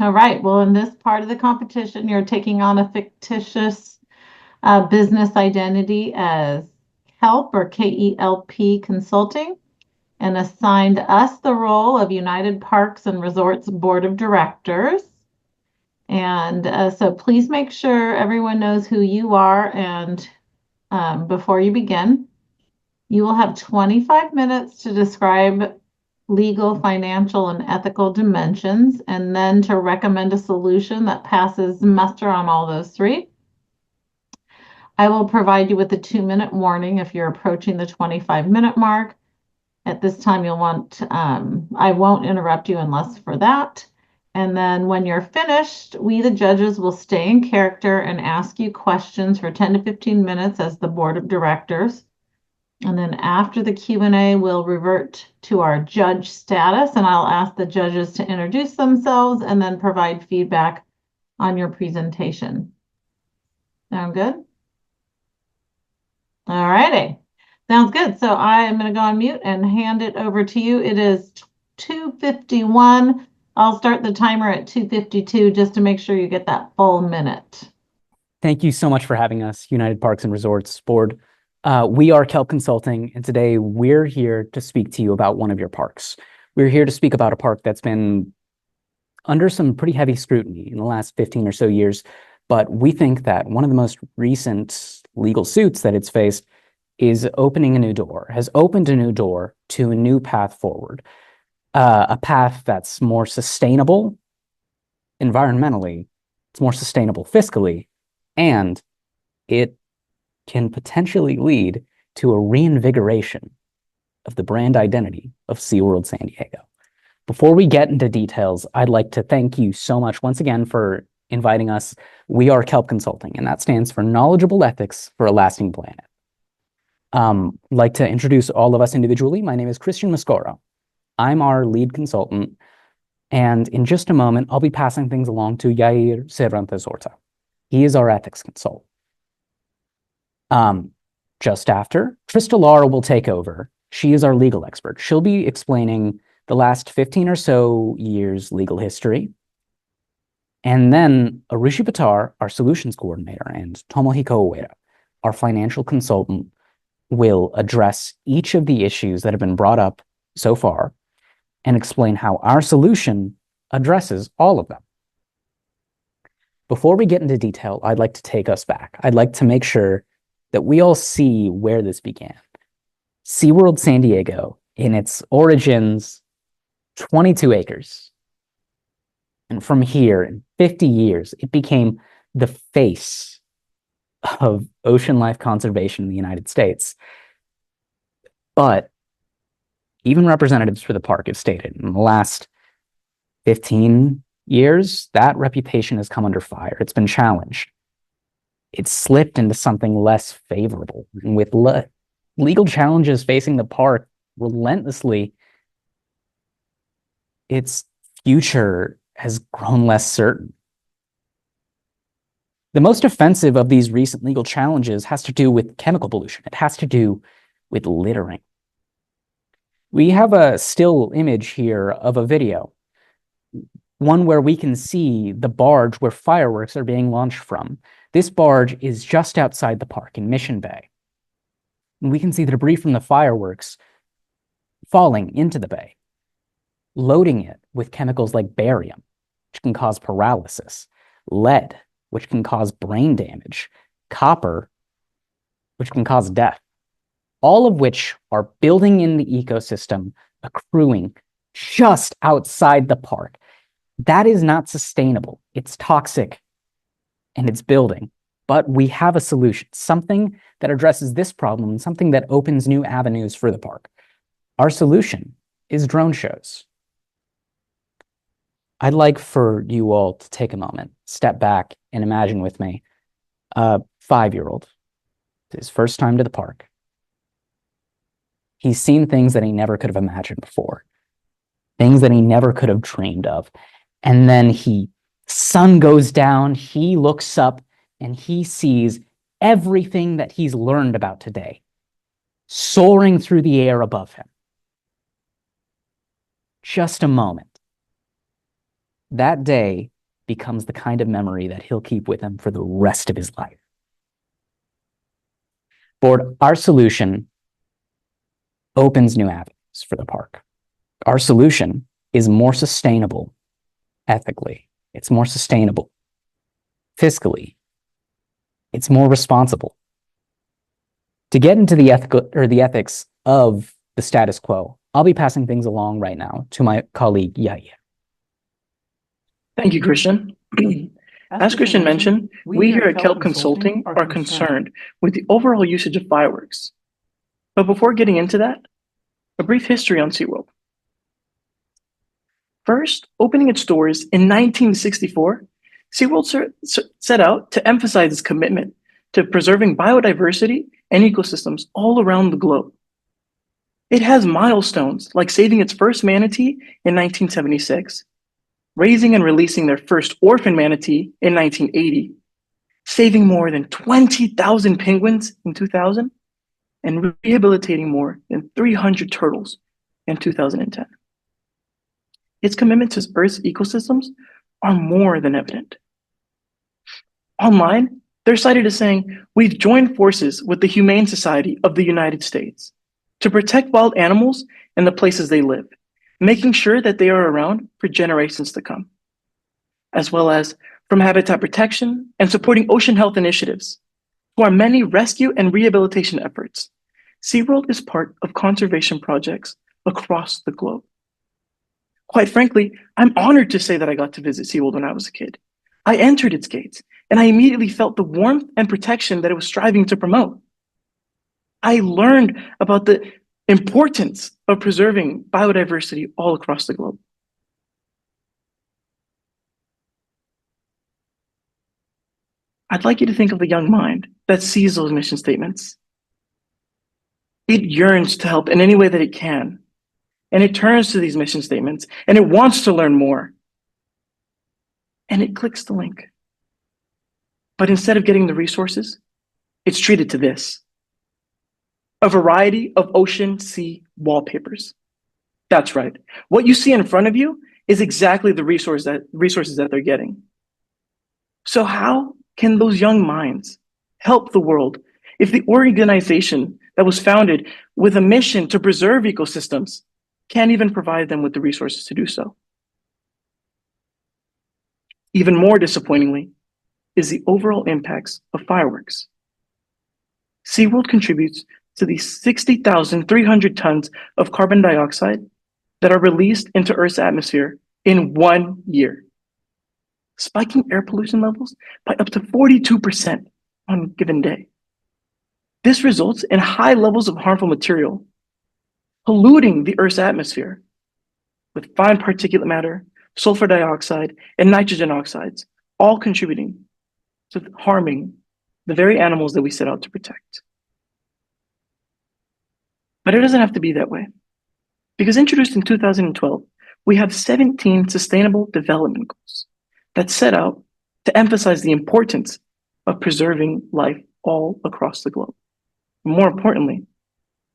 All right. Well, in this part of the competition, you're taking on a fictitious business identity as K.E.L.P or K.E.L.P Consulting and assigned us the role of United Parks and Resorts Board of Directors. And so please make sure everyone knows who you are. And before you begin, you will have 25 minutes to describe legal, financial, and ethical dimensions, and then to recommend a solution that passes muster on all those three. I will provide you with a 2-minute warning if you're approaching the 25-minute mark. At this time, I won't interrupt you unless for that. And then when you're finished, we, the judges, will stay in character and ask you questions for 10 to 15 minutes as the board of directors. And then after the Q&A, we'll revert to our judge status, and I'll ask the judges to introduce themselves and then provide feedback on your presentation. Sound good? All righty. Sounds good. So I am going to go on mute and hand it over to you. It is 2:51. I'll start the timer at 2:52 just to make sure you get that full minute. Thank you so much for having us, United Parks and Resorts Board. We are K.E.L.P Consulting, and today we're here to speak to you about one of your parks. We're here to speak about a park that's been under some pretty heavy scrutiny in the last 15 or so years, but we think that one of the most recent legal suits that it's faced is opening a new door, has opened a new door to a new path forward, a path that's more sustainable environmentally, it's more sustainable fiscally, and it can potentially lead to a reinvigoration of the brand identity of Seaworld San Diego. Before we get into details, I'd like to thank you so much once again for inviting us. We are K.E.L.P Consulting, and that stands for Knowledgeable Ethics for a Lasting Planet. I'd like to introduce all of us individually. My name is Christian Mascoro. I'm our lead consultant, and in just a moment, I'll be passing things along to Yair Cervantes-Horta. He is our ethics consultant. Just after, Trista Lara will take over. She is our legal expert. She'll be explaining the last 15 or so years' legal history. And then Arushi Patar, our solutions coordinator, and Tomohiko Ueda, our financial consultant, will address each of the issues that have been brought up so far and explain how our solution addresses all of them. Before we get into detail, I'd like to take us back. I'd like to make sure that we all see where this began. SeaWorld San Diego, in its origins, 22 acres. And from here, in 50 years, it became the face of ocean life conservation in the United States. But even representatives for the park have stated in the last 15 years, that reputation has come under fire. It's been challenged. It's slipped into something less favorable. And with legal challenges facing the park relentlessly, its future has grown less certain. The most offensive of these recent legal challenges has to do with chemical pollution. It has to do with littering. We have a still image here of a video, one where we can see the barge where fireworks are being launched from. This barge is just outside the park in Mission Bay. And we can see the debris from the fireworks falling into the bay, loading it with chemicals like barium, which can cause paralysis, lead, which can cause brain damage, copper, which can cause death, all of which are building in the ecosystem, accruing just outside the park. That is not sustainable. It's toxic and it's building. But we have a solution, something that addresses this problem, something that opens new avenues for the park. Our solution is drone shows. I'd like for you all to take a moment, step back, and imagine with me a 5-year-old, his first time to the park. He's seen things that he never could have imagined before, things that he never could have dreamed of. And then sun goes down, he looks up, and he sees everything that he's learned about today soaring through the air above him. Just a moment. that day becomes the kind of memory that he'll keep with him for the rest of his life. Board, our solution opens new avenues for the park. Our solution is more sustainable ethically. It's more sustainable fiscally. It's more responsible. To get into the ethics of the status quo, I'll be passing things along right now to my colleague Yahya. Thank you, Christian. As Christian mentioned, we here at K.E.L.P Consulting are concerned with the overall usage of fireworks. But before getting into that, a brief history on Seaworld. First, opening its doors in 1964, Seaworld set out to emphasize its commitment to preserving biodiversity and ecosystems all around the globe. It has milestones like saving its first manatee in 1976, raising and releasing their first orphan manatee in 1980, saving more than 20,000 penguins in 2000, and rehabilitating more than 300 turtles in 2010. Its commitment to Earth's ecosystems are more than evident. Online, they're cited as saying, "We've joined forces with the Humane Society of the United States to protect wild animals and the places they live, making sure that they are around for generations to come, as well as from habitat protection and supporting ocean health initiatives to our many rescue and rehabilitation efforts. Seaworld is part of conservation projects across the globe." Quite frankly, I'm honored to say that I got to visit Seaworld when I was a kid. I entered its gates, and I immediately felt the warmth and protection that it was striving to promote. I learned about the importance of preserving biodiversity all across the globe. I'd like you to think of the young mind that sees those mission statements. It yearns to help in any way that it can, and it turns to these mission statements, and it wants to learn more, and it clicks the link. But instead of getting the resources, it's treated to this: a variety of ocean sea wallpapers. That's right. What you see in front of you is exactly the resources that they're getting. So how can those young minds help the world if the organization that was founded with a mission to preserve ecosystems can't even provide them with the resources to do so? Even more disappointingly is the overall impacts of fireworks. Seaworld contributes to the 60,300 tons of carbon dioxide that are released into Earth's atmosphere in 1 year, spiking air pollution levels by up to 42% on a given day. This results in high levels of harmful material, polluting the Earth's atmosphere with fine particulate matter, sulfur dioxide, and nitrogen oxides, all contributing to harming the very animals that we set out to protect. But it doesn't have to be that way, because introduced in 2012, we have 17 sustainable development goals that set out to emphasize the importance of preserving life all across the globe. More importantly,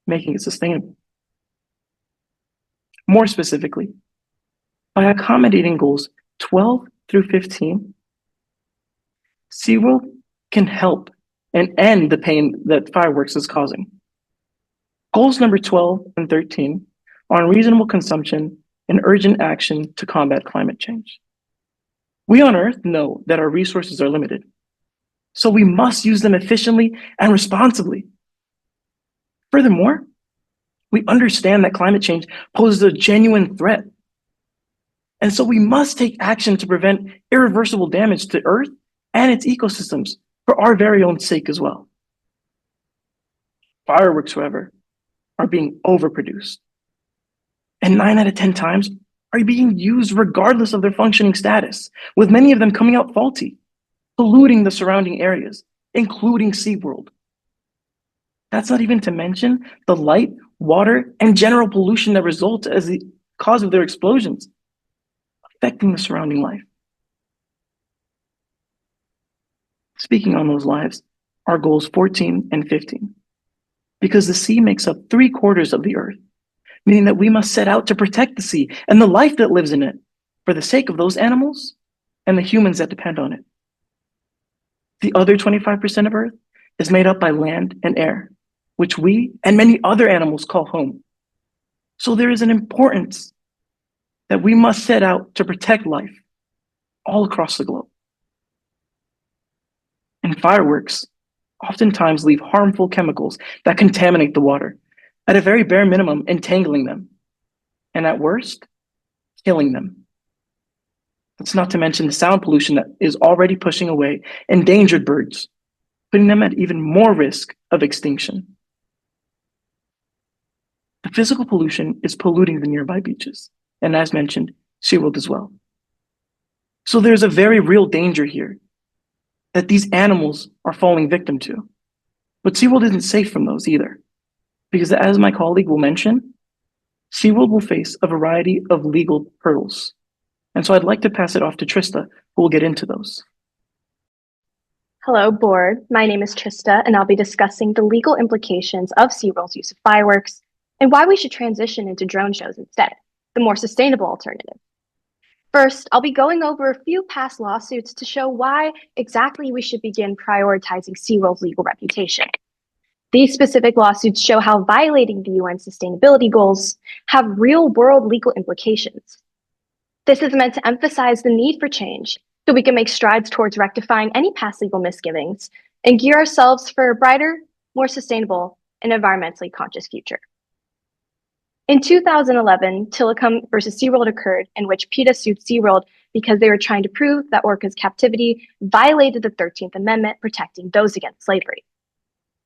making it sustainable. More specifically, by accommodating goals 12 through 15, Seaworld can help and end the pain that fireworks is causing. Goals number 12 and 13 are on reasonable consumption and urgent action to combat climate change. We on Earth know that our resources are limited, so we must use them efficiently and responsibly. Furthermore, we understand that climate change poses a genuine threat, and so we must take action to prevent irreversible damage to Earth and its ecosystems for our very own sake as well. Fireworks, however, are being overproduced, and 9 out of 10 times are being used regardless of their functioning status, with many of them coming out faulty, polluting the surrounding areas, including Seaworld. That's not even to mention the light, water, and general pollution that results as the cause of their explosions, affecting the surrounding life. Speaking on those lives are goals 14 and 15, because the sea makes up 3/4 of the Earth, meaning that we must set out to protect the sea and the life that lives in it, for the sake of those animals and the humans that depend on it. The other 25% of Earth is made up by land and air, which we and many other animals call home. So there is an importance that we must set out to protect life all across the globe. And fireworks oftentimes leave harmful chemicals that contaminate the water, at a very bare minimum, entangling them, and at worst, killing them. That's not to mention the sound pollution that is already pushing away endangered birds, putting them at even more risk of extinction. The physical pollution is polluting the nearby beaches, and as mentioned, Seaworld as well. So there's a very real danger here that these animals are falling victim to. But Seaworld isn't safe from those either, because as my colleague will mention, Seaworld will face a variety of legal hurdles. And so I'd like to pass it off to Trista, who will get into those. Hello, board. My name is Trista, and I'll be discussing the legal implications of Seaworld's use of fireworks and why we should transition into drone shows instead, the more sustainable alternative. First, I'll be going over a few past lawsuits to show why exactly we should begin prioritizing Seaworld's legal reputation. These specific lawsuits show how violating the UN sustainability goals have real-world legal implications. This is meant to emphasize the need for change so we can make strides towards rectifying any past legal misgivings and gear ourselves for a brighter, more sustainable, and environmentally conscious future. In 2011, K.E.L.P versus Seaworld occurred, in which PETA sued Seaworld because they were trying to prove that orcas' captivity violated the 13th Amendment protecting those against slavery.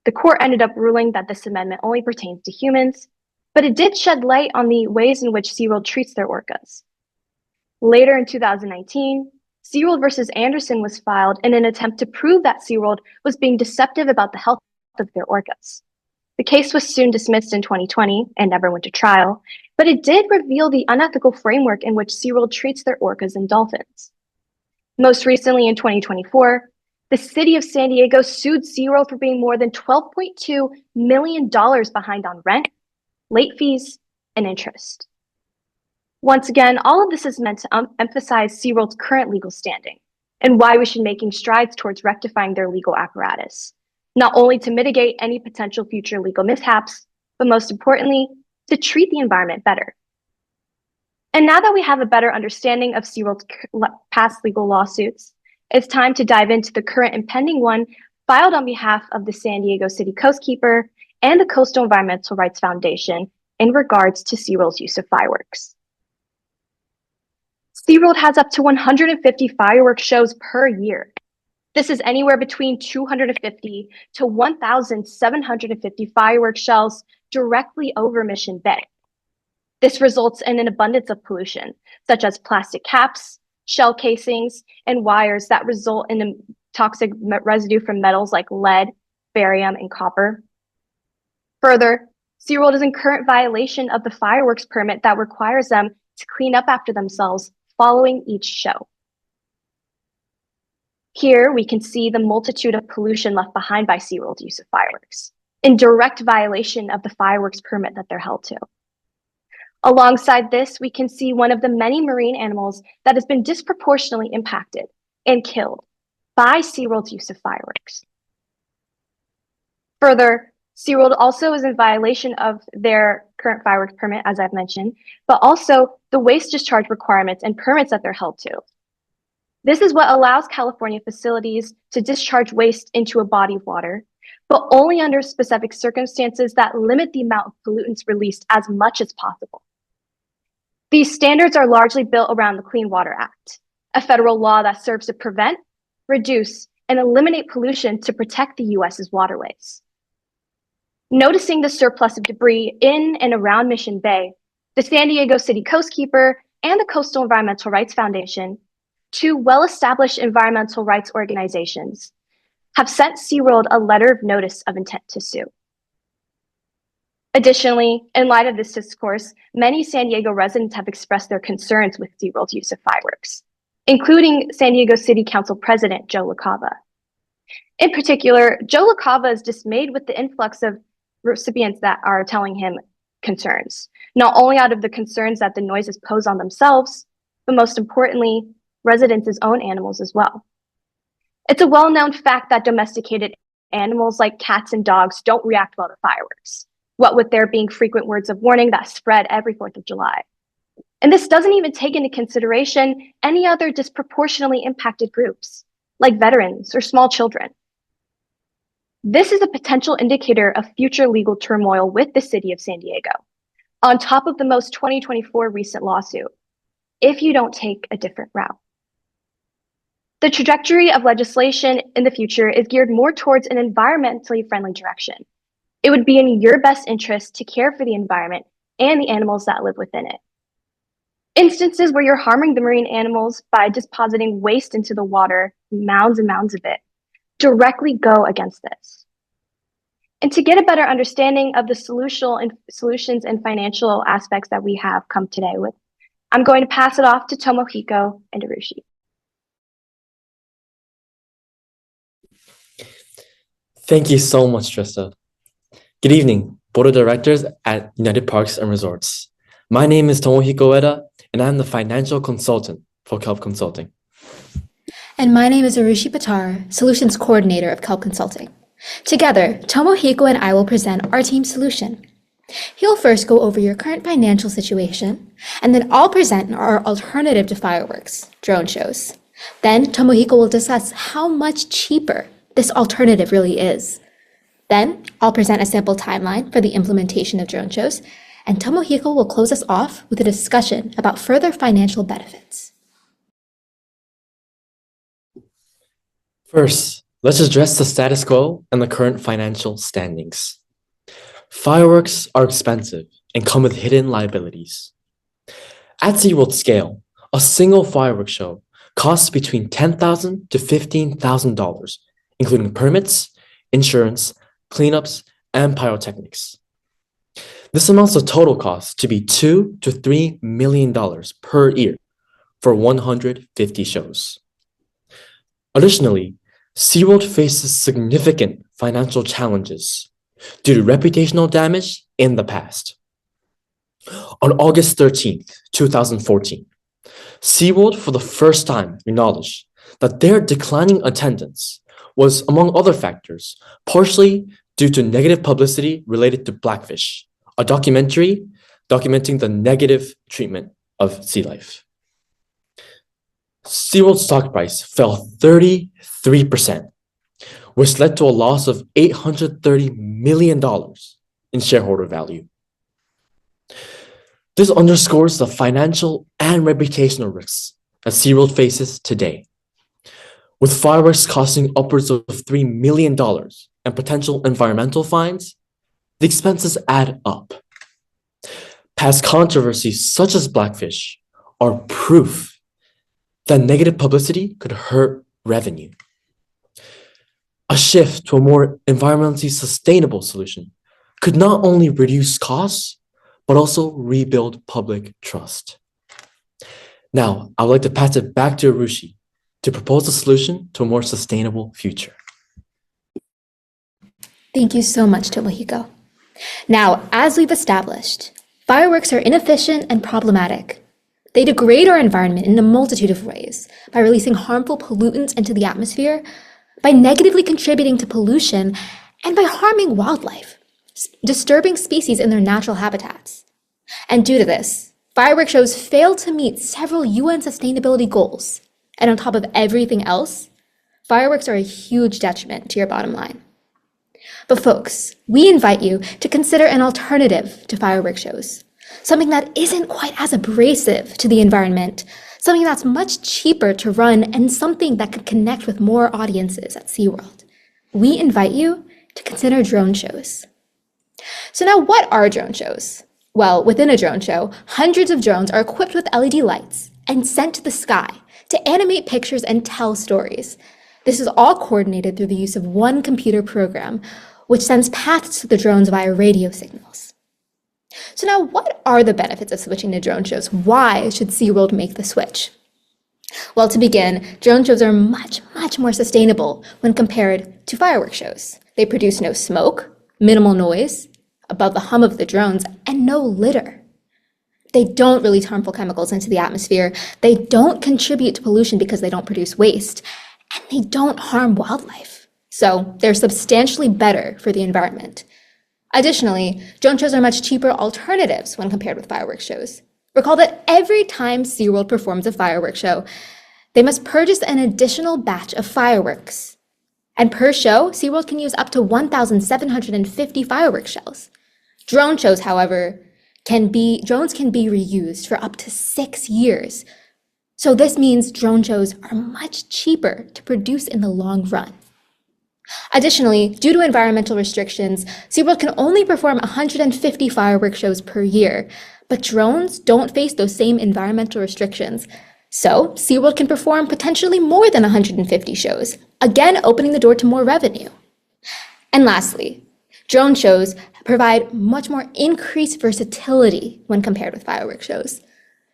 The court ended up ruling that this amendment only pertains to humans, but it did shed light on the ways in which Seaworld treats their orcas. Later in 2019, Seaworld versus Anderson was filed in an attempt to prove that Seaworld was being deceptive about the health of their orcas. The case was soon dismissed in 2020 and never went to trial, but it did reveal the unethical framework in which Seaworld treats their orcas and dolphins. Most recently in 2024, the city of San Diego sued Seaworld for being more than $12.2 million behind on rent, late fees, and interest. Once again, all of this is meant to emphasize Seaworld's current legal standing and why we should be making strides towards rectifying their legal apparatus, not only to mitigate any potential future legal mishaps, but most importantly, to treat the environment better. And now that we have a better understanding of Seaworld's past legal lawsuits, it's time to dive into the current and pending one filed on behalf of the San Diego City Coastkeeper and the Coastal Environmental Rights Foundation in regards to Seaworld's use of fireworks. Seaworld has up to 150 fireworks shows per year. This is anywhere between 250 to 1,750 fireworks shells directly over Mission Bay. This results in an abundance of pollution, such as plastic caps, shell casings, and wires that result in a toxic residue from metals like lead, barium, and copper. Further, Seaworld is in current violation of the fireworks permit that requires them to clean up after themselves following each show. Here we can see the multitude of pollution left behind by Seaworld's use of fireworks, in direct violation of the fireworks permit that they're held to. Alongside this, we can see one of the many marine animals that has been disproportionately impacted and killed by Seaworld's use of fireworks. Further, Seaworld also is in violation of their current fireworks permit, as I've mentioned, but also the waste discharge requirements and permits that they're held to. This is what allows California facilities to discharge waste into a body of water, but only under specific circumstances that limit the amount of pollutants released as much as possible. These standards are largely built around the Clean Water Act, a federal law that serves to prevent, reduce, and eliminate pollution to protect the US's waterways. Noticing the surplus of debris in and around Mission Bay, the San Diego City Coastkeeper and the Coastal Environmental Rights Foundation, two well-established environmental rights organizations, have sent Seaworld a letter of notice of intent to sue. Additionally, in light of this discourse, many San Diego residents have expressed their concerns with Seaworld's use of fireworks, including San Diego City Council President Joe LaCava. In particular, Joe LaCava is dismayed with the influx of recipients that are telling him concerns, not only out of the concerns that the noises pose on themselves, but most importantly, residents' own animals as well. It's a well-known fact that domesticated animals like cats and dogs don't react well to fireworks, what with there being frequent words of warning that spread every 4th of July. And this doesn't even take into consideration any other disproportionately impacted groups, like veterans or small children. This is a potential indicator of future legal turmoil with the city of San Diego, on top of the most 2024 recent lawsuit, if you don't take a different route. The trajectory of legislation in the future is geared more towards an environmentally friendly direction. It would be in your best interest to care for the environment and the animals that live within it. Instances where you're harming the marine animals by depositing waste into the water, mounds and mounds of it, directly go against this. And to get a better understanding of the solutions and financial aspects that we have come today with, I'm going to pass it off to Tomohiko and Arushi. Thank you so much, Trista. Good evening, Board of Directors at United Parks and Resorts. My name is Tomohiko Ueda, and I'm the Financial Consultant for K.E.L.P Consulting. And my name is Arushi Patar, Solutions Coordinator of K.E.L.P Consulting. Together, Tomohiko and I will present our team solution. He'll first go over your current financial situation, and then I'll present our alternative to fireworks, drone shows. Then Tomohiko will discuss how much cheaper this alternative really is. Then I'll present a sample timeline for the implementation of drone shows, and Tomohiko will close us off with a discussion about further financial benefits. First, let's address the status quo and the current financial standings. Fireworks are expensive and come with hidden liabilities. At Seaworld scale, a single fireworks show costs between $10,000 to $15,000, including permits, insurance, cleanups, and pyrotechnics. This amounts the total cost to be $2 to $3 million per year for 150 shows. Additionally, Seaworld faces significant financial challenges due to reputational damage in the past. On August 13th, 2014, Seaworld for the first time acknowledged that their declining attendance was, among other factors, partially due to negative publicity related to Blackfish, a documentary documenting the negative treatment of sea life. Seaworld's stock price fell 33%, which led to a loss of $830 million in shareholder value. This underscores the financial and reputational risks that Seaworld faces today. With fireworks costing upwards of $3 million and potential environmental fines, the expenses add up. Past controversies such as Blackfish are proof that negative publicity could hurt revenue. A shift to a more environmentally sustainable solution could not only reduce costs, but also rebuild public trust. Now, I would like to pass it back to Arushi to propose a solution to a more sustainable future. Thank you so much, Tomohiko. Now, as we've established, fireworks are inefficient and problematic. They degrade our environment in a multitude of ways by releasing harmful pollutants into the atmosphere, by negatively contributing to pollution, and by harming wildlife, disturbing species in their natural habitats. And due to this, fireworks shows fail to meet several UN sustainability goals. And on top of everything else, fireworks are a huge detriment to your bottom line. But folks, we invite you to consider an alternative to fireworks shows, something that isn't quite as abrasive to the environment, something that's much cheaper to run, and something that could connect with more audiences at SeaWorld. We invite you to consider drone shows. So now, what are drone shows? Well, within a drone show, hundreds of drones are equipped with LED lights and sent to the sky to animate pictures and tell stories. This is all coordinated through the use of one computer program, which sends paths to the drones via radio signals. So now, what are the benefits of switching to drone shows? Why should SeaWorld make the switch? Well, to begin, drone shows are much more sustainable when compared to fireworks shows. They produce no smoke, minimal noise above the hum of the drones, and no litter. They don't release harmful chemicals into the atmosphere. They don't contribute to pollution because they don't produce waste. And they don't harm wildlife. So they're substantially better for the environment. Additionally, drone shows are much cheaper alternatives when compared with fireworks shows. Recall that every time SeaWorld performs a fireworks show, they must purchase an additional batch of fireworks. And per show, SeaWorld can use up to 1,750 fireworks shells. Drone shows, however, drones can be reused for up to 6 years. So this means drone shows are much cheaper to produce in the long run. Additionally, due to environmental restrictions, SeaWorld can only perform 150 fireworks shows per year, but drones don't face those same environmental restrictions. So SeaWorld can perform potentially more than 150 shows, again opening the door to more revenue. And lastly, drone shows provide much more increased versatility when compared with fireworks shows.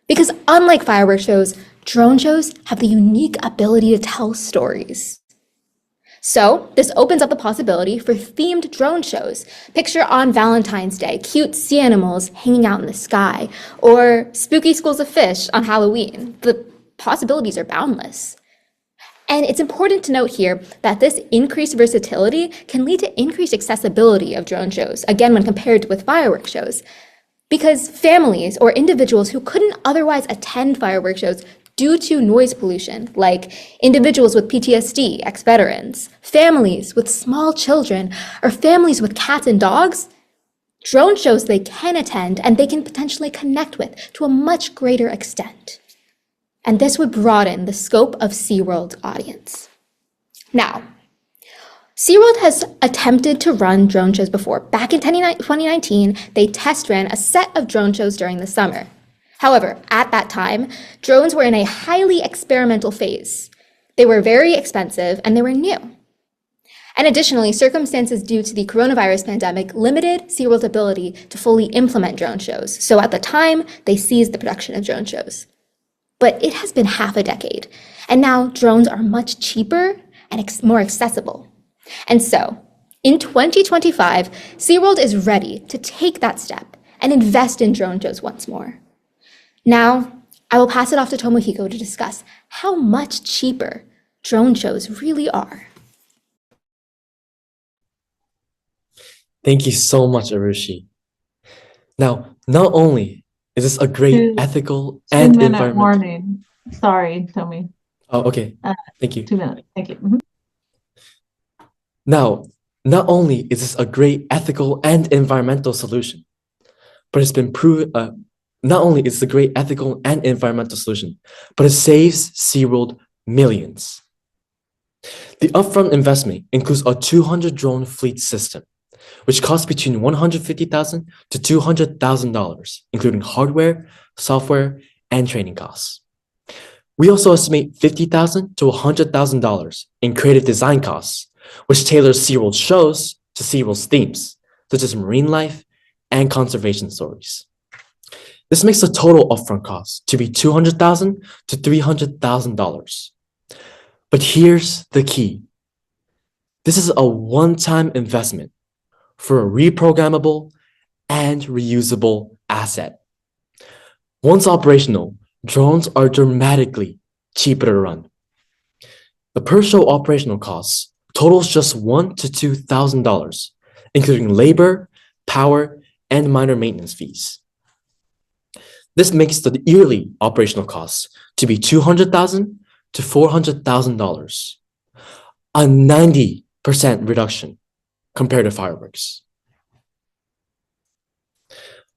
Because unlike fireworks shows, drone shows have the unique ability to tell stories. So this opens up the possibility for themed drone shows. Picture on Valentine's Day, cute sea animals hanging out in the sky, or spooky schools of fish on Halloween. The possibilities are boundless. And it's important to note here that this increased versatility can lead to increased accessibility of drone shows, again, when compared with fireworks shows. Because families or individuals who couldn't otherwise attend fireworks shows due to noise pollution, like individuals with PTSD, ex-veterans, families with small children, or families with cats and dogs, drone shows they can attend and they can potentially connect with to a much greater extent. And this would broaden the scope of SeaWorld's audience. Now, SeaWorld has attempted to run drone shows before. Back in 2019, they test ran a set of drone shows during the summer. However, at that time, drones were in a highly experimental phase. They were very expensive and they were new. And additionally, circumstances due to the coronavirus pandemic limited SeaWorld's ability to fully implement drone shows. So at the time, they ceased the production of drone shows. But it has been half a decade, and now drones are much cheaper and more accessible. And so, in 2025, SeaWorld is ready to take that step and invest in drone shows once more. Now, I will pass it off to Tomohiko to discuss how much cheaper drone shows really are. Thank you so much, Arushi. Now, not only is this a great ethical and 2-minute environmental... warning. Sorry, Tomi. Oh, okay. Thank you. 2 minutes. Thank you. Mhm. Now, not only is this a great ethical and environmental solution, but it's been proven... Not only is it a great ethical and environmental solution, but it saves SeaWorld millions. The upfront investment includes a 200 drone fleet system, which costs between $150,000 to $200,000, including hardware, software, and training costs. We also estimate $50,000 to $100,000 in creative design costs, which tailors SeaWorld shows to SeaWorld's themes, such as marine life and conservation stories. This makes the total upfront cost to be $200,000 to $300,000. But here's the key. This is a one-time investment for a reprogrammable and reusable asset. Once operational, drones are dramatically cheaper to run. The per-show operational costs totals just $1,000 to $2,000, including labor, power, and minor maintenance fees. This makes the yearly operational costs to be $200,000 to $400,000, a 90% reduction compared to fireworks.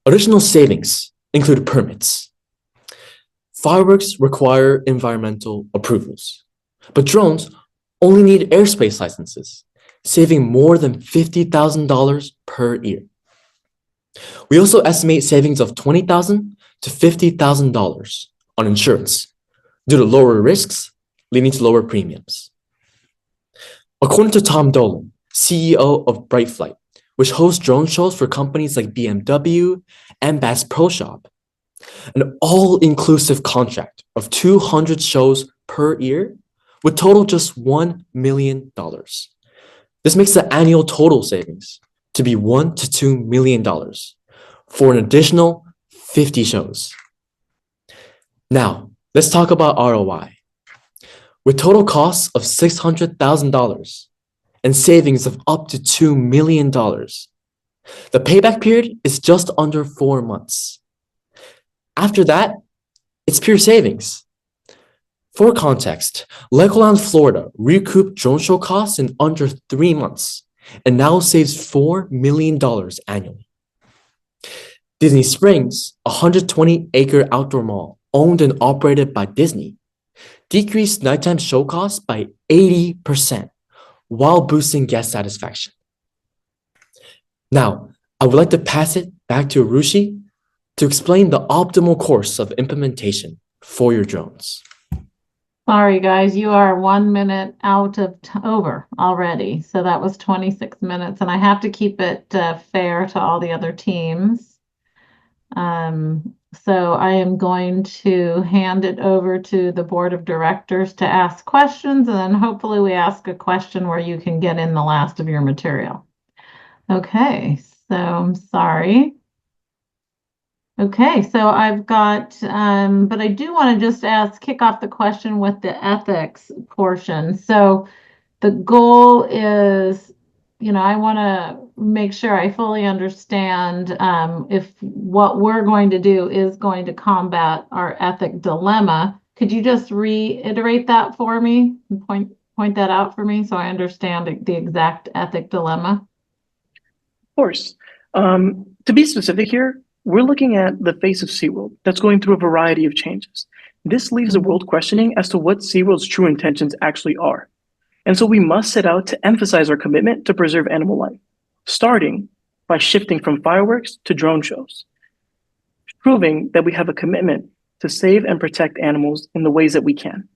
Additional savings include permits. Fireworks require environmental approvals, but drones only need airspace licenses, saving more than $50,000 per year. We also estimate savings of $20,000 to $50,000 on insurance due to lower risks, leading to lower premiums. According to Tom Dolan, CEO of Bright Flight, which hosts drone shows for companies like BMW and Bass Pro Shop, an all-inclusive contract of 200 shows per year would total just $1 million. This makes the annual total savings to be $1 to $2 million for an additional 50 shows. Now, let's talk about ROI. With total costs of $600,000 and savings of up to $2 million, the payback period is just under 4 months. After that, it's pure savings. For context, Legoland, Florida recouped drone show costs in under 3 months and now saves $4 million annually. Disney Springs, a 120-acre outdoor mall owned and operated by Disney, decreased nighttime show costs by 80% while boosting guest satisfaction. Now, I would like to pass it back to Arushi to explain the optimal course of implementation for your drones. Sorry, guys, you are 1 minute out of over already. So that was 26 minutes, and I have to keep it fair to all the other teams. So I am going to hand it over to the board of directors to ask questions, and then hopefully we ask a question where you can get in the last of your material. Okay, so I'm sorry. Okay, so I've got, but I do want to just kick off the question with the ethics portion. So the goal is, I want to make sure I fully understand if what we're going to do is going to combat our ethic dilemma. Could you just reiterate that for me and point that out for me so I understand the exact ethic dilemma? Of course. To be specific here, we're looking at the face of Seaworld that's going through a variety of changes. This leaves the world questioning as to what Seaworld's true intentions actually are. And so we must set out to emphasize our commitment to preserve animal life, starting by shifting from fireworks to drone shows, proving that we have a commitment to save and protect animals in the ways that we can.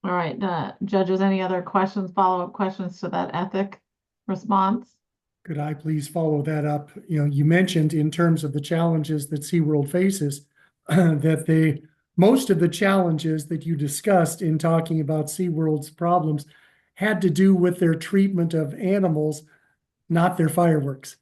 All right, judges, any other questions, follow-up questions to that ethic response? Could I please follow that up? You mentioned in terms of the challenges that SeaWorld faces, that most of the challenges that you discussed in talking about SeaWorld's problems had to do with their treatment of animals, not their fireworks.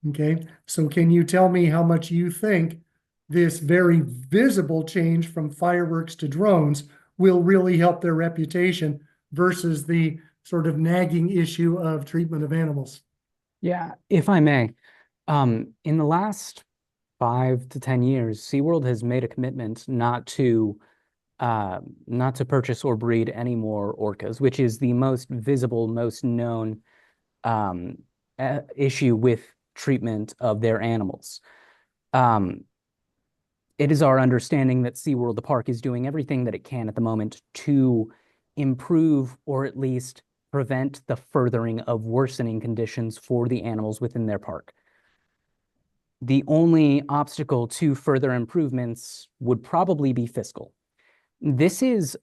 Okay, so can you tell me how much you think this very visible change from fireworks to drones will really help their reputation versus the sort of nagging issue of treatment of animals? Yeah, if I may, in the last 5 to 10 years, SeaWorld has made a commitment not to purchase or breed any more orcas, which is the most visible, most known issue with treatment of their animals. It is our understanding that SeaWorld, the park, is doing everything that it can at the moment to improve or at least prevent the furthering of worsening conditions for the animals within their park. The only obstacle to further improvements would probably be fiscal. The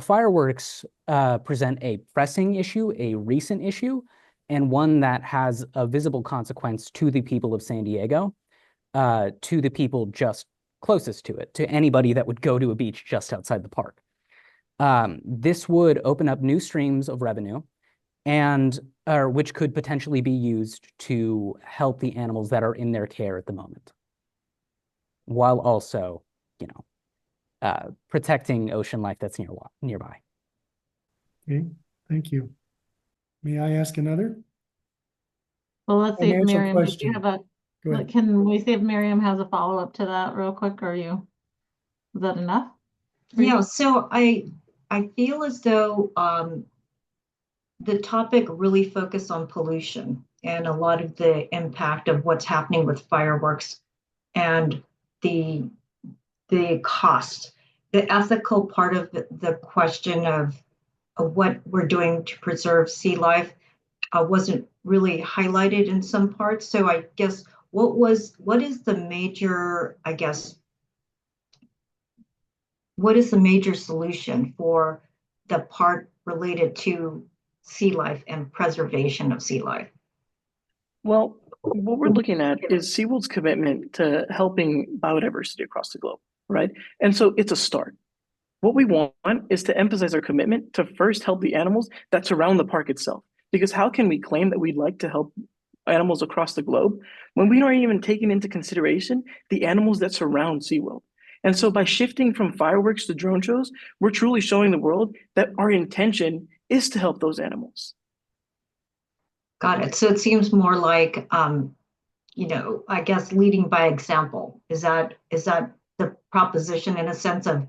fireworks present a pressing issue, a recent issue, and one that has a visible consequence to the people of San Diego, to the people just closest to it, to anybody that would go to a beach just outside the park. This would open up new streams of revenue, and which could potentially be used to help the animals that are in their care at the moment, while also, protecting ocean life that's nearby. Okay, thank you. May I ask another? Well, let's see if Financial Miriam, if question. you have Go ahead. can we see if Miriam has a follow-up to that real quick, is that enough? Yeah, so I feel as though the topic really focused on pollution and a lot of the impact of what's happening with fireworks and the cost. The ethical part of the question of what we're doing to preserve sea life wasn't really highlighted in some parts. So I guess what is the major solution for the part related to sea life and preservation of sea life? Well, what we're looking at is SeaWorld's commitment to helping biodiversity across the globe, right? And so it's a start. What we want is to emphasize our commitment to first help the animals that surround the park itself. Because how can we claim that we'd like to help animals across the globe, when we aren't even taking into consideration the animals that surround SeaWorld. And so by shifting from fireworks to drone shows, we're truly showing the world that our intention is to help those animals. Got it. So it seems more like, I guess leading by example. Is that the proposition in a sense of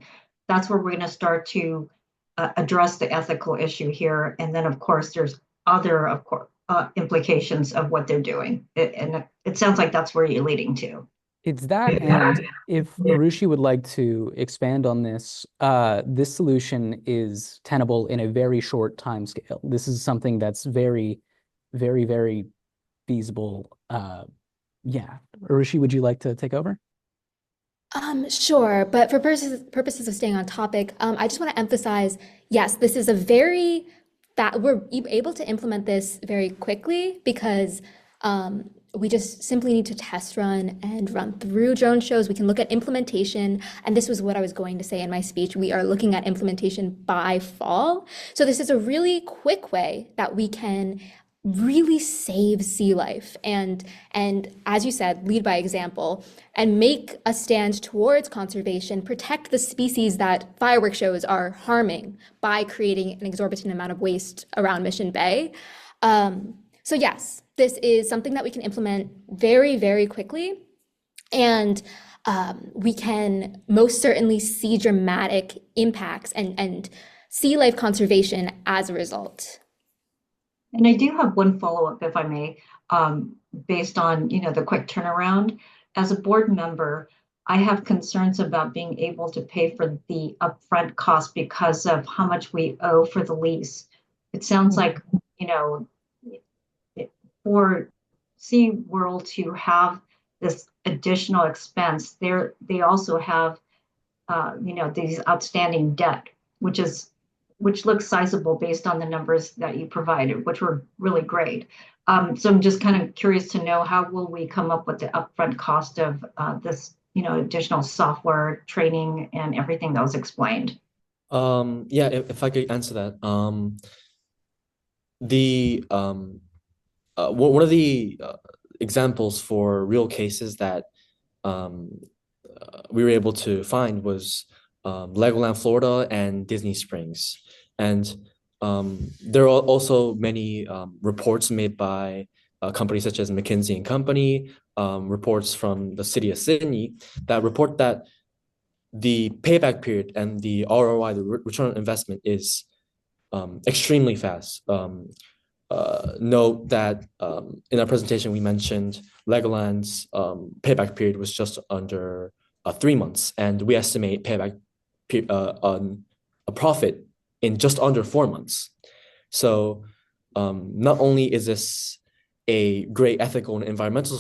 that's where we're going to start to address the ethical issue here, and then of course there's other implications of what they're doing. And it sounds like that's where you're leading to. It's that, and if Arushi would like to expand on this, this solution is tenable in a very short time scale. This is something that's very, very, very feasible. Yeah. Arushi, would you like to take over? Sure, but for purposes of staying on topic, I just want to emphasize, yes, this is we're able to implement this very quickly because we just simply need to test run and run through drone shows. We can look at implementation, and this was what I was going to say in my speech. We are looking at implementation by fall. So this is a really quick way that we can really save sea life and as you said, lead by example and make a stand towards conservation, protect the species that fireworks shows are harming by creating an exorbitant amount of waste around Mission Bay. So yes, this is something that we can implement very, very quickly, and we can most certainly see dramatic impacts and sea life conservation as a result. And I do have one follow-up, if I may, based on the quick turnaround. As a board member, I have concerns about being able to pay for the upfront cost because of how much we owe for the lease. It sounds like for SeaWorld to have this additional expense, they also have these outstanding debt, which looks sizable based on the numbers that you provided, which were really great. So I'm just kind of curious to know, how will we come up with the upfront cost of this, additional software training and everything that was explained? Yeah, if I could answer that. One of the examples for real cases that we were able to find was Legoland, Florida, and Disney Springs. And there are also many reports made by companies such as McKinsey and Company, reports from the city of Sydney that report that the payback period and the ROI, the return on investment, is extremely fast. Note that in our presentation, we mentioned Legoland's payback period was just under 3 months, and we estimate payback on a profit in just under 4 months. So not only is this a great ethical and environmental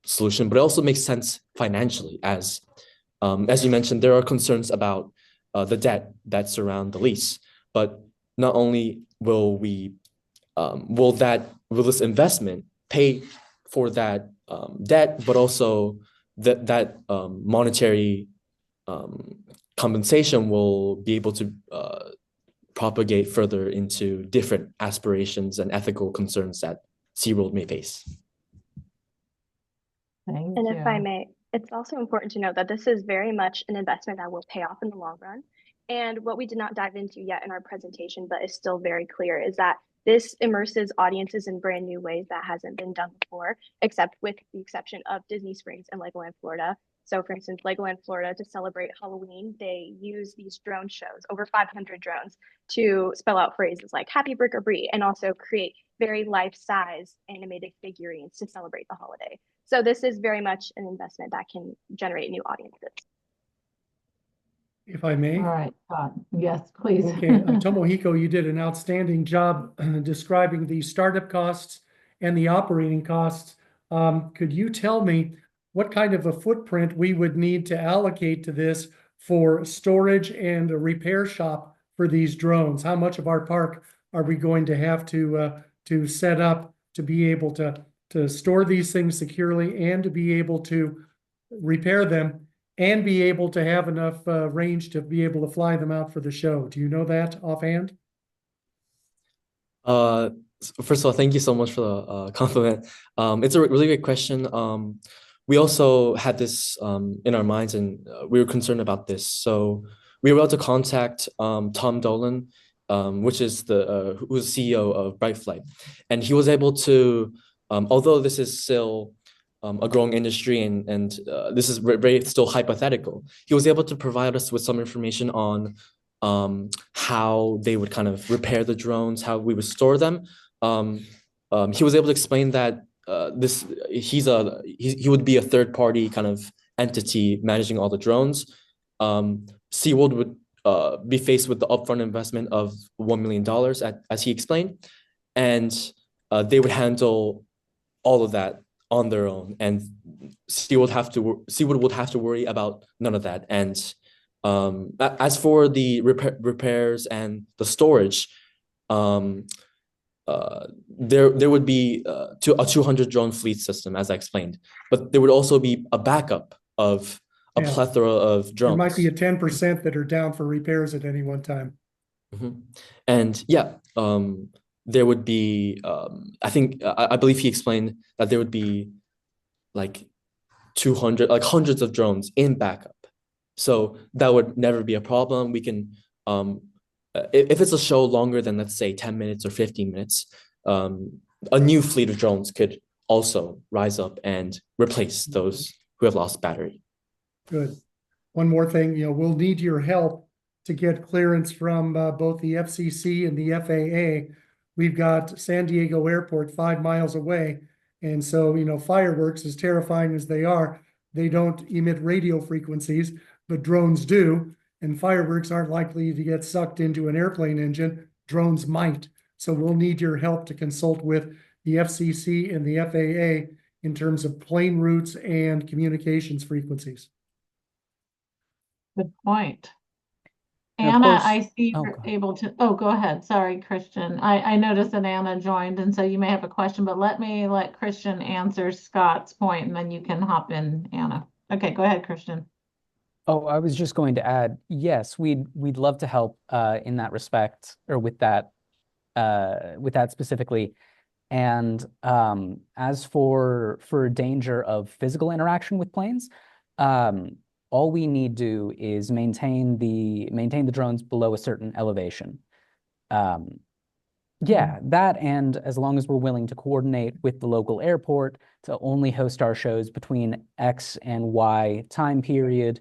solution, but it also makes sense financially, as you mentioned, there are concerns about the debt that surround the lease. But not only will this investment pay for that debt, but also that monetary compensation will be able to propagate further into different aspirations and ethical concerns that SeaWorld may face. Thank And you. if I may, it's also important to note that this is very much an investment that will pay off in the long run. And what we did not dive into yet in our presentation, but is still very clear, is that this immerses audiences in brand new ways that hasn't been done before, except with the exception of Disney Springs and Legoland, Florida. So for instance, Legoland, Florida, to celebrate Halloween, they use these drone shows, over 500 drones, to spell out phrases like Happy Brick or Brie, and also create very life-size animated figurines to celebrate the holiday. So this is very much an investment that can generate new audiences. If I may. All right, yes, please. Okay, Tomohiko, you did an outstanding job describing the startup costs and the operating costs. Could you tell me what kind of a footprint we would need to allocate to this for storage and a repair shop for these drones? How much of our park are we going to have to set up to be able to store these things securely and to be able to repair them and be able to have enough range to be able to fly them out for the show? Do you know that offhand? First of all, thank you so much for the compliment. It's a really great question. We also had this in our minds, and we were concerned about this. So we were able to contact Tom Dolan, which is the who's CEO of Brightflight, and he was able to, although this is still a growing industry and this is very still hypothetical, he was able to provide us with some information on how they would kind of repair the drones, how we would store them. He was able to explain that he would be a third party kind of entity managing all the drones. Seaworld would be faced with the upfront investment of $1 million, as he explained, and they would handle all of that on their own, and Seaworld would have to worry about none of that. And as for the repairs and the storage, there would be a 200 drone fleet system, as I explained, but there would also be a backup of a plethora of drones. There might be a 10% that are down for repairs at any one time. Mm-hmm. And yeah, there would be, I believe he explained that there would be like 200, like hundreds of drones in backup. So that would never be a problem. We can, if it's a show longer than, let's say, 10 minutes or 15 minutes, a new fleet of drones could also rise up and replace those who have lost battery. Good. One more thing, we'll need your help to get clearance from both the FCC and the FAA. We've got San Diego Airport 5 miles away. And so, fireworks, as terrifying as they are, they don't emit radio frequencies, but drones do. And fireworks aren't likely to get sucked into an airplane engine. Drones might. So we'll need your help to consult with the FCC and the FAA in terms of plane routes and communications frequencies. Good point. And of Anna, course- I see Oh, you're go ahead. able to, go ahead. Sorry, Christian. I noticed that Anna joined, and so you may have a question, but let Christian answer Scott's point, and then you can hop in, Anna. Okay, go ahead, Christian. Oh, I was just going to add, yes, we'd love to help in that respect, or with that specifically. And as for danger of physical interaction with planes, all we need to do is maintain the drones below a certain elevation. Yeah, that, and as long as we're willing to coordinate with the local airport to only host our shows between X and Y time period,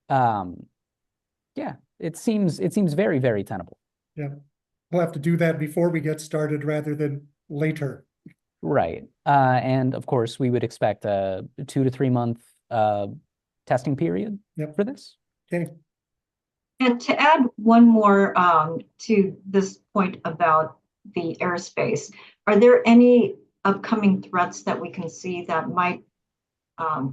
yeah, it seems very, very tenable. Yeah, we'll have to do that before we get started rather than later. Right. And of course, we would expect a 2 to 3 month testing period for this. Okay. And to add one more to this point about the airspace, are there any upcoming threats that we can see that might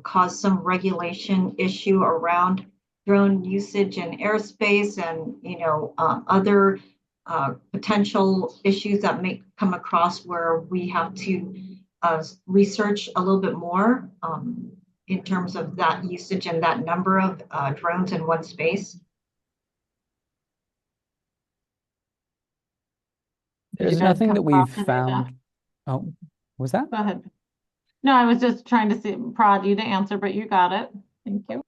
cause some regulation issue around drone usage in airspace, and other potential issues that may come across where we have to research a little bit more in terms of that usage and that number of drones in one space? There's nothing that we've found. Oh, was that? Go ahead. No, I was just trying to prod you to answer, but you got it. Thank you.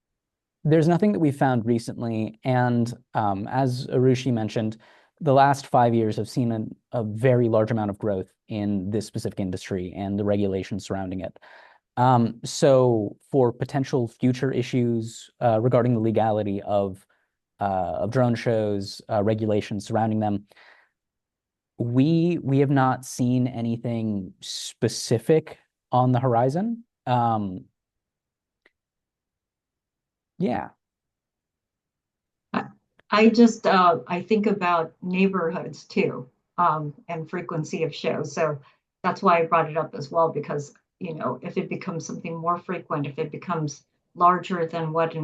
There's nothing that we've found recently. And as Arushi mentioned, the last 5 years have seen a very large amount of growth in this specific industry and the regulations surrounding it. So for potential future issues regarding the legality of drone shows, regulations surrounding them, we have not seen anything specific on the horizon. Yeah. I just I think about neighborhoods too, and frequency of shows. So that's why I brought it up as well, because if it becomes something more frequent, if it becomes larger than what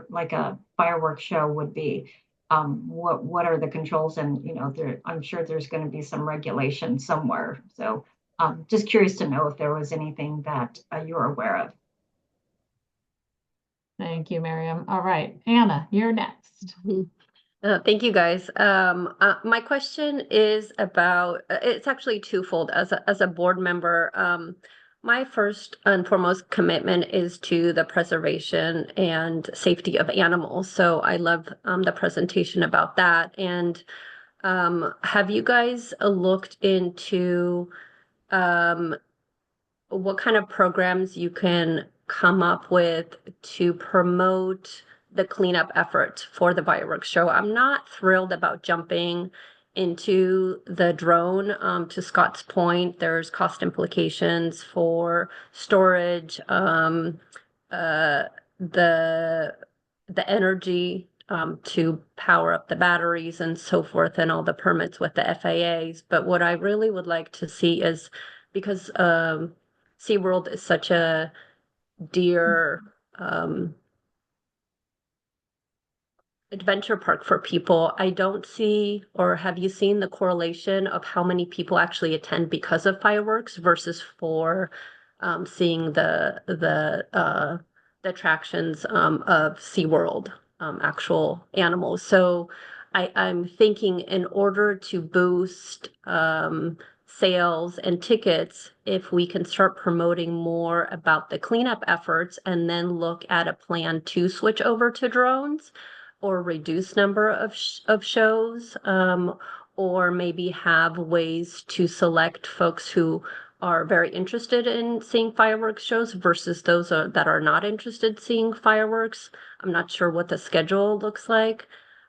like a fireworks show would be, what are the controls? And I'm sure there's going to be some regulation somewhere. So just curious to know if there was anything that you're aware of. Thank you, Miriam. All right, Anna, you're next. Thank you, guys. My question is about, it's actually twofold. As a board member, my first and foremost commitment is to the preservation and safety of animals. So I love the presentation about that. And have you guys looked into what kind of programs you can come up with to promote the cleanup effort for the fireworks show? I'm not thrilled about jumping into the drone. To Scott's point, there's cost implications for storage, the energy to power up the batteries and so forth, and all the permits with the FAAs. But what I really would like to see is, because SeaWorld is such a dear adventure park for people, I don't see, or have you seen the correlation of how many people actually attend because of fireworks versus for seeing the attractions of SeaWorld, actual animals? So I'm thinking, in order to boost sales and tickets, if we can start promoting more about the cleanup efforts and then look at a plan to switch over to drones, or reduce number of shows, or maybe have ways to select folks who are very interested in seeing fireworks shows versus those that are not interested in seeing fireworks. I'm not sure what the schedule looks like.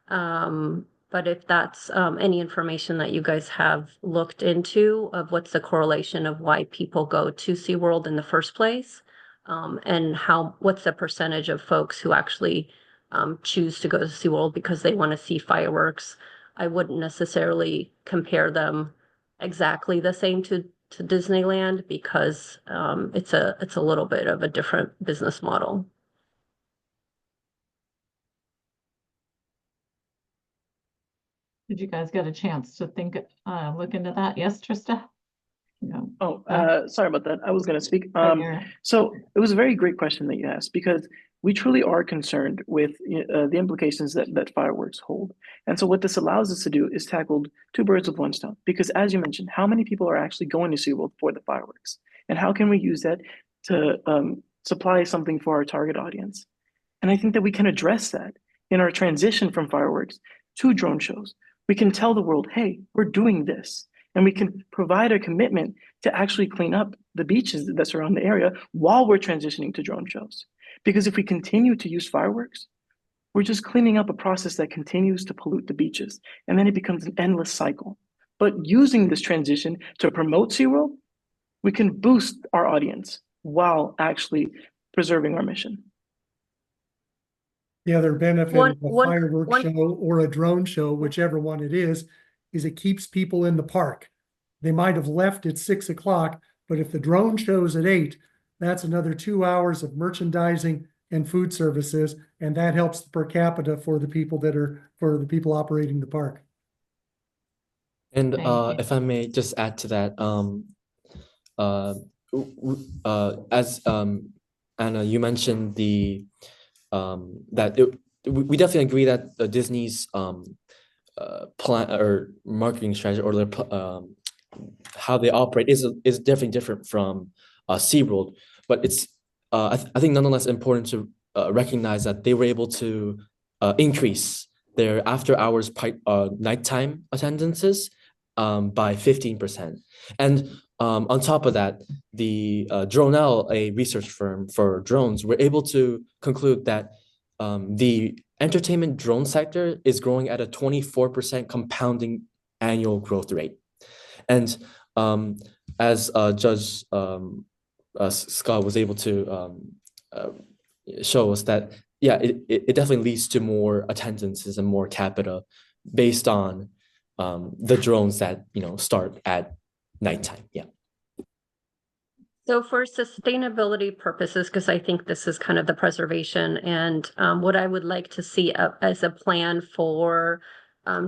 But if that's any information that you guys have looked into of what's the correlation of why people go to SeaWorld in the first place, and what's the percentage of folks who actually choose to go to SeaWorld because they want to see fireworks. I wouldn't necessarily compare them exactly the same to Disneyland, because it's a little bit of a different business model. Did you guys get a chance to look into that? Yes, Trista? No. Sorry about that. I was going to speak. You're- So it was a very great question that you asked, because we truly are concerned with the implications that fireworks hold. And so what this allows us to do is tackle two birds with one stone. Because as you mentioned, how many people are actually going to SeaWorld for the fireworks? And how can we use that to supply something for our target audience? And I think that we can address that in our transition from fireworks to drone shows. We can tell the world, hey, we're doing this. And we can provide a commitment to actually clean up the beaches that surround the area while we're transitioning to drone shows. Because if we continue to use fireworks, we're just cleaning up a process that continues to pollute the beaches. And then it becomes an endless cycle. But using this transition to promote SeaWorld, we can boost our audience while actually preserving our mission. The other benefit of a One- fireworks one- show or a drone show, whichever one it is it keeps people in the park. They might have left at 6 o'clock, but if the drone shows at 8, that's another 2 hours of merchandising and food services, and that helps the per capita for the people operating the park. And Thank you. if I may just add to that, as Anna, you mentioned we definitely agree that Disney's plan or marketing strategy, or their how they operate is definitely different from SeaWorld. But it's I think nonetheless important to recognize that they were able to increase their after hours nighttime attendances by 15%. And on top of that, the Dronel, a research firm for drones, were able to conclude that the entertainment drone sector is growing at a 24% compounding annual growth rate. And as Judge Scott was able to show us that, yeah, it definitely leads to more attendances and more capita based on the drones that start at nighttime. Yeah. So for sustainability purposes, because I think this is kind of the preservation, and what I would like to see as a plan for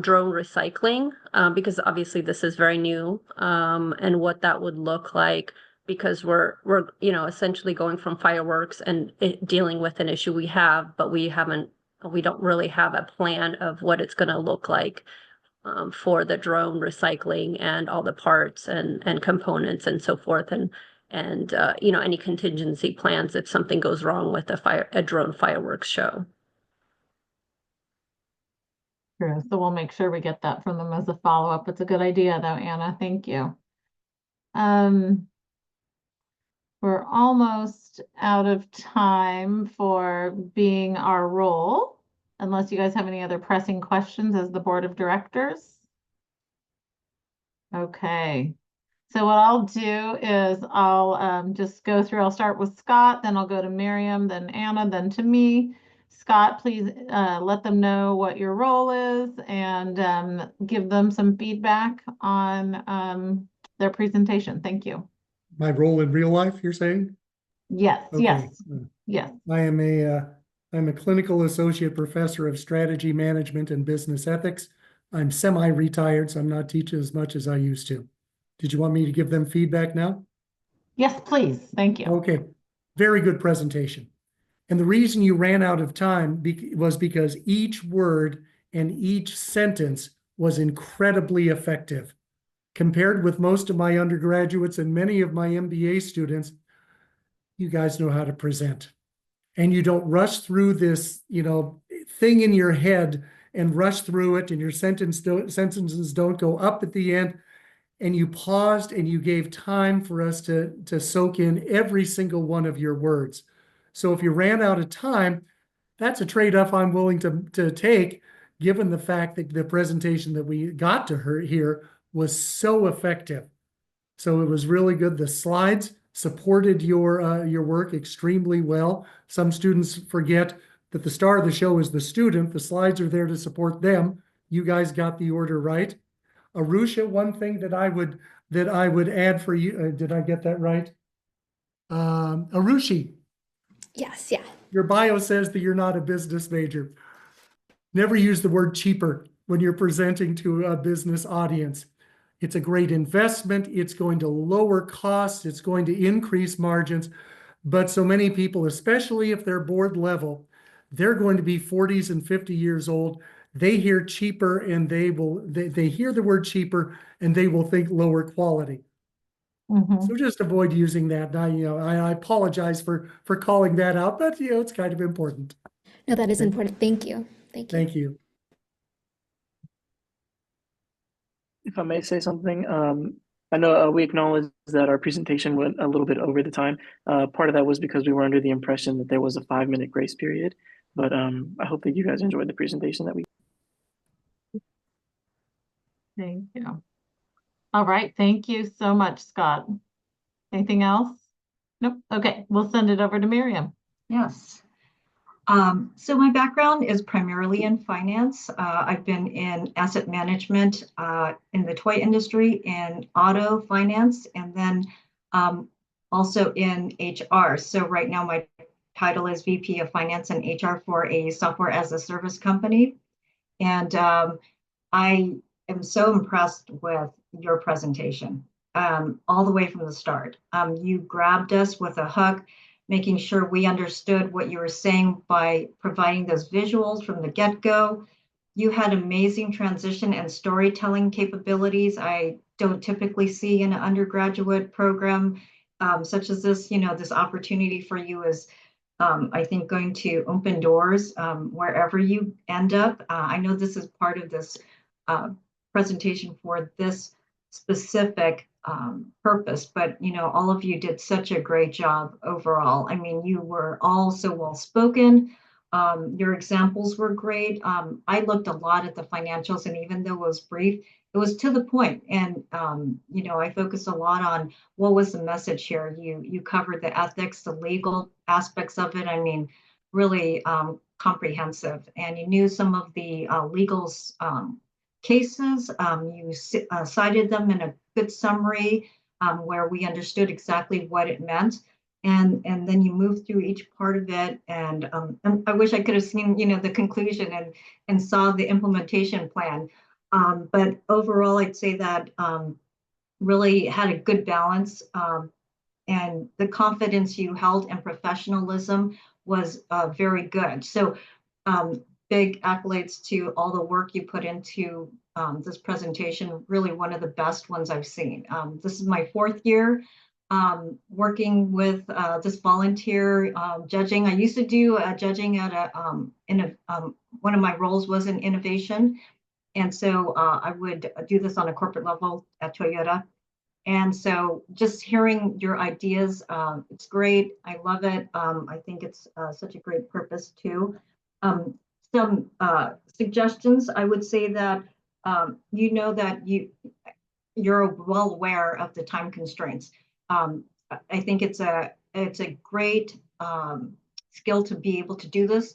drone recycling, because obviously this is very new, and what that would look like, because we're essentially going from fireworks and dealing with an issue we have, but we haven't we don't really have a plan of what it's going to look like for the drone recycling and all the parts and components and so forth, and any contingency plans if something goes wrong with a drone fireworks show. True. So we'll make sure we get that from them as a follow-up. It's a good idea though, Anna. Thank you. We're almost out of time for being our role, unless you guys have any other pressing questions as the board of directors. Okay. So what I'll do is I'll just go through, I'll start with Scott, then I'll go to Miriam, then Anna, then to me. Scott, please let them know what your role is and give them some feedback on their presentation. Thank you. My role in real life, you're saying? Yes, Okay. yes, yes. I'm a clinical associate professor of strategy management and business ethics. I'm semi-retired, so I'm not teaching as much as I used to. Did you want me to give them feedback now? Yes, please. Thank you. Okay. Very good presentation. And the reason you ran out of time was because each word and each sentence was incredibly effective. Compared with most of my undergraduates and many of my MBA students, you guys know how to present. And you don't rush through this, thing in your head and rush through it, and your sentences don't go up at the end. And you paused and you gave time for us to soak in every single one of your words. So if you ran out of time, that's a trade-off I'm willing to take, given the fact that the presentation that we got to hear was so effective. So it was really good. The slides supported your work extremely well. Some students forget that the star of the show is the student. The slides are there to support them. You guys got the order right. Arusha, one thing that I would add for you, did I get that right? Arushi. Yes, yeah. Your bio says that you're not a business major. Never use the word cheaper when you're presenting to a business audience. It's a great investment. It's going to lower costs. It's going to increase margins. But so many people, especially if they're board level, they're going to be 40s and 50 years old. They hear cheaper and they hear the word cheaper and they will think lower quality. Mhm. So just avoid using that. I apologize for calling that out, but it's kind of important. No, that is important. Thank you. Thank you. Thank you. If I may say something, I know we acknowledge that our presentation went a little bit over the time. Part of that was because we were under the impression that there was a 5-minute grace period, but I hope that you guys enjoyed the presentation that we. Thank you. All right. Thank you so much, Scott. Anything else? Nope. Okay. We'll send it over to Miriam. Yes. So my background is primarily in finance. I've been in asset management, in the toy industry, in auto finance, and then also in HR. So right now my title is VP of Finance and HR for a software as a service company. And I am so impressed with your presentation, all the way from the start. You grabbed us with a hook, making sure we understood what you were saying by providing those visuals from the get-go. You had amazing transition and storytelling capabilities I don't typically see in an undergraduate program such as this. This opportunity for you is, I think, going to open doors wherever you end up. I know this is part of this presentation for this specific purpose, but all of you did such a great job overall. I mean, you were all so well spoken. Your examples were great. I looked a lot at the financials, and even though it was brief, it was to the point. And I focused a lot on what was the message here. You covered the ethics, the legal aspects of it. I mean, really comprehensive. And you knew some of the legals cases. You cited them in a good summary where we understood exactly what it meant. And then you moved through each part of it. And I wish I could have seen, the conclusion and saw the implementation plan. But overall, I'd say that really had a good balance. And the confidence you held and professionalism was very good. So big accolades to all the work you put into this presentation, really one of the best ones I've seen. This is my 4th year working with this volunteer judging. I used to do judging at one of my roles was in innovation. And so I would do this on a corporate level at Toyota. And so just hearing your ideas, it's great. I love it. I think it's such a great purpose too. Some suggestions, I would say that you know that you're well aware of the time constraints. I think it's a great skill to be able to do this.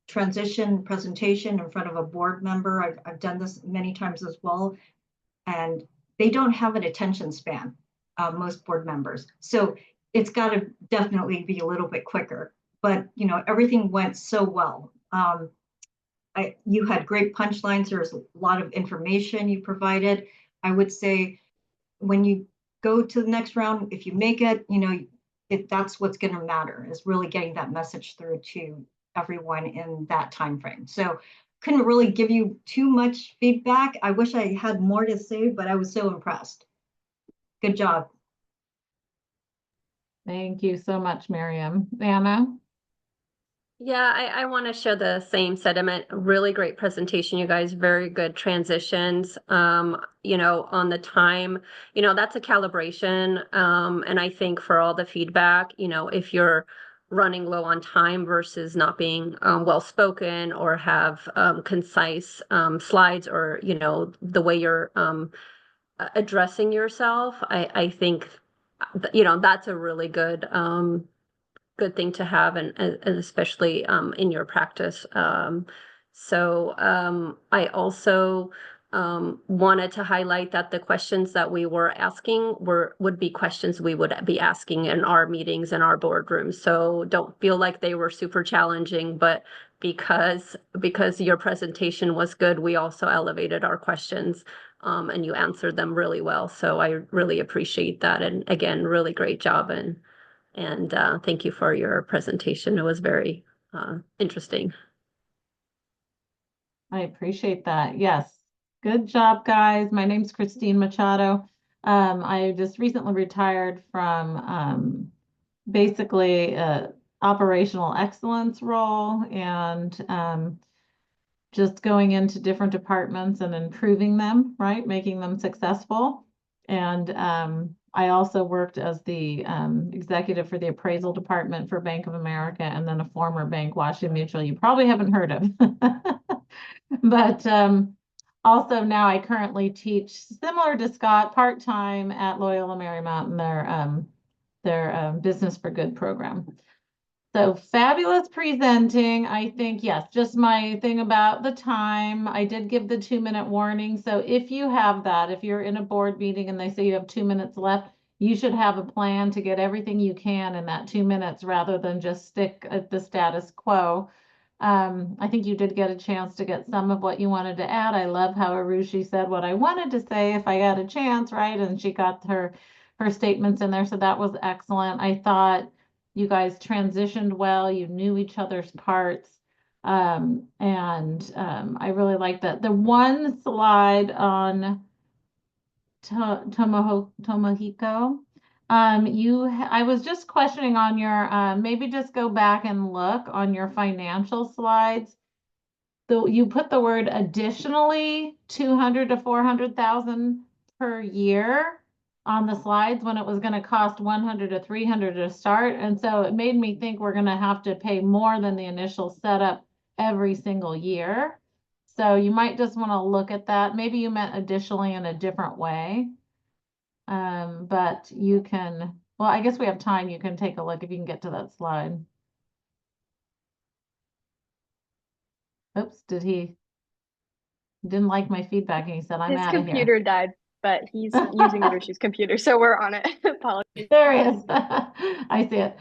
Transition presentation in front of a board member. I've done this many times as well, and they don't have an attention span, most board members. So it's got to definitely be a little bit quicker. But you know, everything went so well. You had great punchlines. There was a lot of information you provided. I would say when you go to the next round, if you make it, you know, that's what's going to matter, is really getting that message through to everyone in that time frame. So couldn't really give you too much feedback. I wish I had more to say, but I was so impressed. Good job. Thank you so much, Miriam. Anna? Yeah, I want to share the same sentiment. Really great presentation, you guys. Very good transitions. You know, on the time, you know, that's a calibration. And I think for all the feedback, you know, if you're running low on time versus not being well spoken or have concise slides, or, you know, the way you're addressing yourself, I think, you know, that's a really good thing to have, and especially in your practice. So I also wanted to highlight that the questions that we were asking would be questions we would be asking in our meetings and our boardrooms. So don't feel like they were super challenging, but because your presentation was good, we also elevated our questions, and you answered them really well. So I really appreciate that. And again, really great job. And thank you for your presentation. It was very interesting. I appreciate that. Yes. Good job, guys. My name's Christine Machado. I just recently retired from basically operational excellence role, and just going into different departments and improving them, right? Making them successful. And I also worked as the executive for the appraisal department for Bank of America, and then a former bank, Washington Mutual, you probably haven't heard of. But also now I currently teach, similar to Scott, part-time at Loyola Marymount in their Business for Good program. So fabulous presenting. I think, yes, just my thing about the time. I did give the 2-minute warning. So if you have that, if you're in a board meeting and they say you have 2 minutes left, you should have a plan to get everything you can in that 2 minutes rather than just stick at the status quo. I think you did get a chance to get some of what you wanted to add. I love how Arushi said what I wanted to say if I got a chance, right? And she got her statements in there. So that was excellent. I thought you guys transitioned well. You knew each other's parts. And I really like that. The one slide on Tomohiko, I was just questioning on your, maybe just go back and look on your financial slides. You put the word additionally 200 to 400,000 per year on the slides when it was going to cost 100 to 300 to start. And so it made me think we're going to have to pay more than the initial setup every single year. So you might just want to look at that. Maybe you meant additionally in a different way. But you can, well, I guess we have time. You can take a look if you can get to that slide. Oops, he didn't like my feedback and he said, I'm His out of here. computer died, but he's using Arushi's computer, so we're on it. Apologies. There he is. I see it.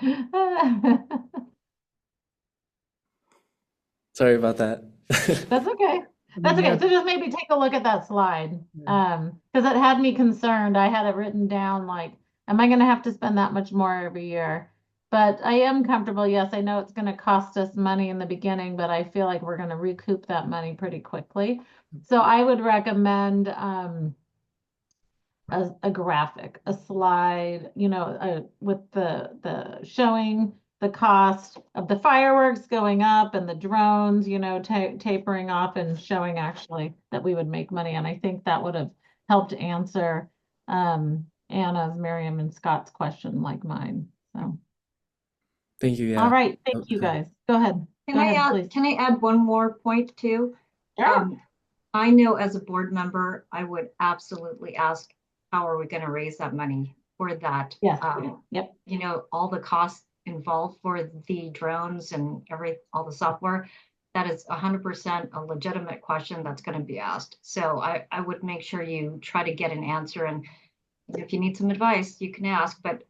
Sorry about that. That's okay. That's okay. So just maybe take a look at that slide. Because it had me concerned. I had it written down like, am I going to have to spend that much more every year? But I am comfortable. Yes, I know it's going to cost us money in the beginning, but I feel like we're going to recoup that money pretty quickly. So I would recommend a graphic, a slide, with the showing the cost of the fireworks going up and the drones, tapering off and showing actually that we would make money. And I think that would have helped answer Anna's, Miriam, and Scott's question like mine. So, Thank you. Yeah. all right, thank you guys. Go ahead. Go ahead, please. Can I add one more point too? Sure. I know as a board member, I would absolutely ask, how are we going to raise that money for that? Yes. Yep. All the costs involved for the drones and all the software, that is 100% a legitimate question that's going to be asked. So I would make sure you try to get an answer. And if you need some advice, you can ask, but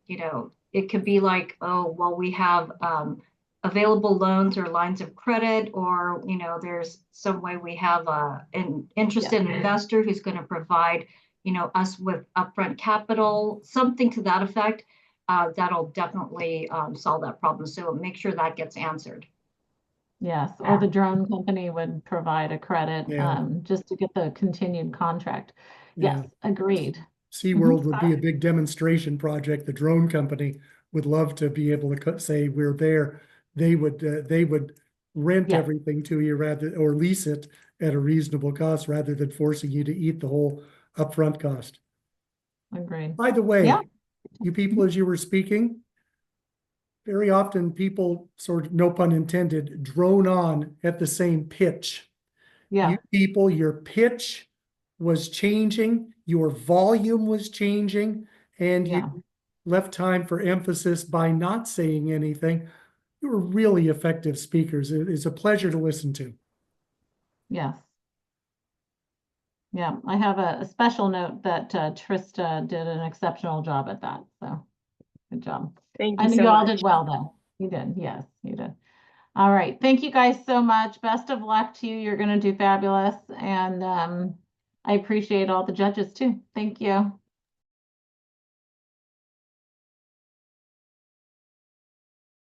it could be like, oh, well, we have available loans or lines of credit, or there's some way we have an interested investor who's going to provide us with upfront capital, something to that effect. That'll definitely solve that problem. So make sure that gets answered. Yes, or the drone company would provide a credit Yeah. just to get the continued contract. Yeah. Yes, agreed. SeaWorld would be a big demonstration project. The drone company would love to be able to say we're there. They would rent Yeah. everything to you or lease it at a reasonable cost rather than forcing you to eat the whole upfront cost. Agreed. By the way, Yeah. you people, as you were speaking, very often people sort of, no pun intended, drone on at the same pitch. Yeah. You people, your pitch was changing, your volume was changing, and Yeah. you left time for emphasis by not saying anything. You were really effective speakers. It's a pleasure to listen to. Yes. Yeah, I have a special note that Trista did an exceptional job at that. So good job. Thank I you know so you all much. did well though. You did. Yes, you did. All right. Thank you guys so much. Best of luck to you. You're going to do fabulous. And I appreciate all the judges too. Thank you.